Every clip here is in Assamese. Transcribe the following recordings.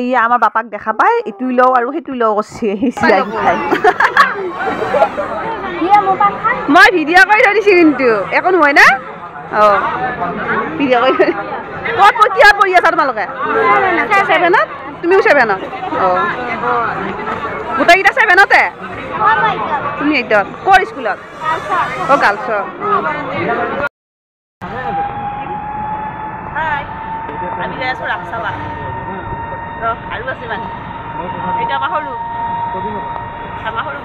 এই আমার বাপাক দেখা পায় এটুই লও আর হেটুই লও করছে মই ভিডিও করে ধরিছি কিন্তু এখন হয় না ও ভিডিও করে কত পতিয়া পড়ি আছা তোমালোকে 7ত তুমিও 7ত ও গোটাইটা 7তে তুমি 8ত কোন স্কুলত ও গার্লস হাই আমি যাই আছো রাখছাবা আৰু আছে মানে এইটা আমাৰ সৰু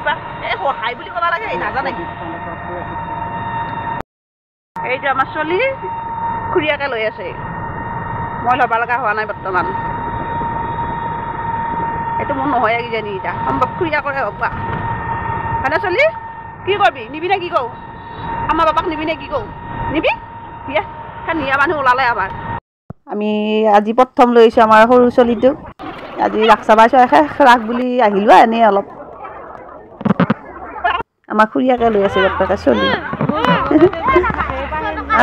বা এই সহায় বুলি ক'ব লাগে নাজানে কি এইটো আমাৰ চলি খুৰীয়াকে লৈ আছে মই ল'ব লগা হোৱা নাই বৰ্তমান এইটো মোৰ নহয় কিজানি এতিয়া সম্ভৱ খুৰীয়া কৰে হওক বা হয়নে চলি কি কৰবি নিবি নে কি কওঁ আমাৰ বাপাক নিবি নে কি কওঁ নিবি বিয়া নিয়া মানুহ ওলালে আমাৰ আমি আজি প্ৰথম লৈ আহিছোঁ আমাৰ সৰু চলিটোক আজি ৰাখচাবা ৰাখ বুলি আহিলোঁ এনেই অলপ আমাৰ খুৰীয়াকে লৈ আছে বাপেকে চলি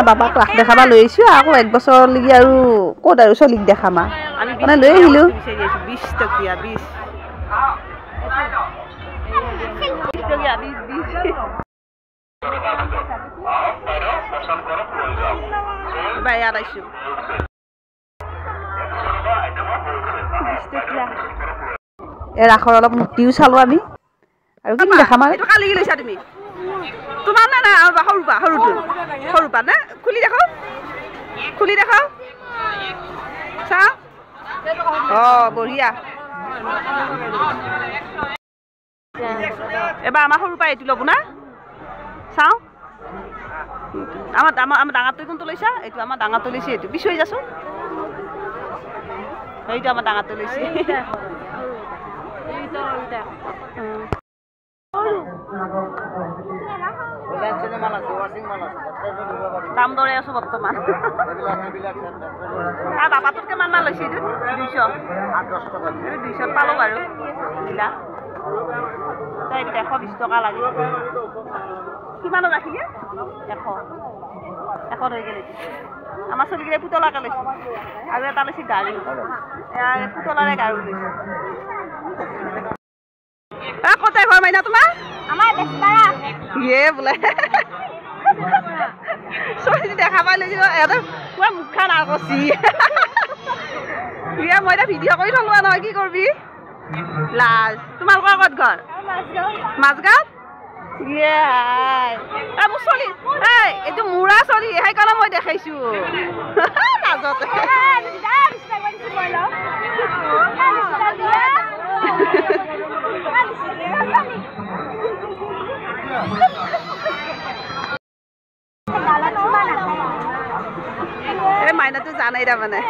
বাবাক ৰাস দেখাবা লৈ আহিছোঁ আকৌ 1 বছৰলৈকে আৰু ক'ত আৰু চলিক দেখামা মানে লৈ আহিলোঁ 20 টকীয়া 20 ইয়াত আহিছোঁ ৰাসৰ অলপ মূৰ্তিও চালোঁ আমি আৰু কি দেখাম আৰু কালি কি লৈছা তুমি তোমাৰ নে না সৰুপা নে খুলি দেখাও চা বঢ়িয়া এবাৰ আমাৰ সৰুপা এইটো ল'ব না চাওঁ আমাৰ ডাঙৰটো কোনটো লৈছা এইটো আমাৰ ডাঙৰটো লৈছে এইটো পিছুৱাই যাচোন এইটো আমাৰ ডাঙৰটো লৈছে দাম দৰে আছো বৰ্তমান বাপাটোত কিমান মান লৈছে এইটো 200 পালো বাৰু দিলা 120 টকা লাগে কিমানত ৰাখিলে 100 হৈ গেলে আমাৰ চলিগিৰে পুতলাকে লৈছে আৰু এটা লৈছে গাড়ী পুতলাৰে গাড়ী লৈছে কতে ঘৰ মাইনা তোমাৰ আমাৰ বেছপাৰা ইয়ে বোলে চলি দেখা পাই লৈছিল ইয়াতে পুৰা মুখখান আৰু কচি ইয়ে মই এতিয়া ভিডিঅ' কৰি থলো নহয় কি কৰবি লাজ তোমালোকৰ ক'ত ঘৰ মাজগাঁৱত ইয়ে মোৰ চলি এইটো মুৰা চলি সেইকাৰণে মই দেখাইছোঁ লাজতে এই মাইনাটো জানাই তাৰমানে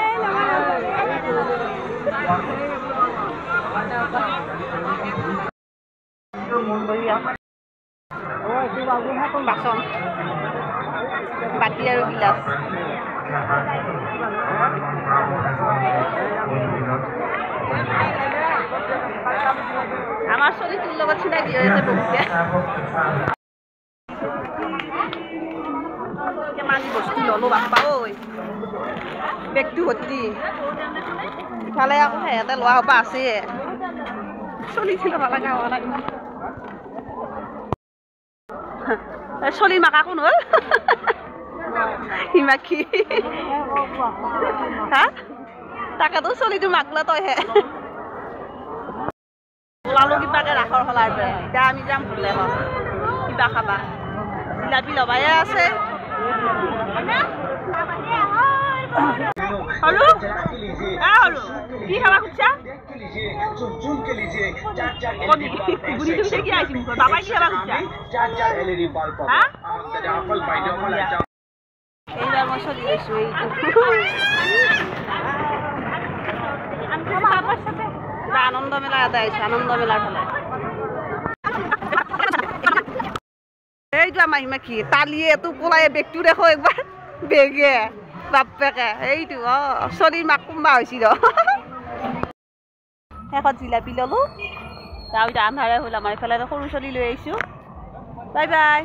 বাচন বাতি আৰু গিলাচ আমাৰ চলিটোৰ লগত চিনাকি হৈ আছে বহুতে কিমান বস্তু ল'লো বাপ্পা ঐ বেগটো ভৰ্তি ইফালে আকৌ সিহঁতে লোৱা হ'ব আছে চলিছিল লগা হোৱা নাই চলিৰ মাকা কোন হ'ল হিমাক্ষী হা তাকেতো চলিটো মাকলা তইহে ওলালো কিবাকে ৰাসৰ হলাৰ পৰা এতিয়া আমি যাম ভুলে হ'ল কিবা খাবা জিলাপি লবাই আছে হলু হলু কি খাবা খুঁজছা কি আহিছি বাবাই কি খাবা খুঁজছা এইবাৰ মই চলি গৈছো আনন্দ মেলা এটা আহিছে আনন্দ মেলাৰ ফালে এইটো আমাৰ হিমাক্ষী তালিয়ে এইটো পলাই বেগটো দেখো একবাৰ বেগে বাপেকে এইটো চলিৰ মাক কোনোবা হৈছিল শেষত জিলাপি ল'লো তাৰ পিছত আন্ধাৰে হ'ল আমাৰ এইফালে সৰু চলি লৈ আহিছোঁ বাই বাই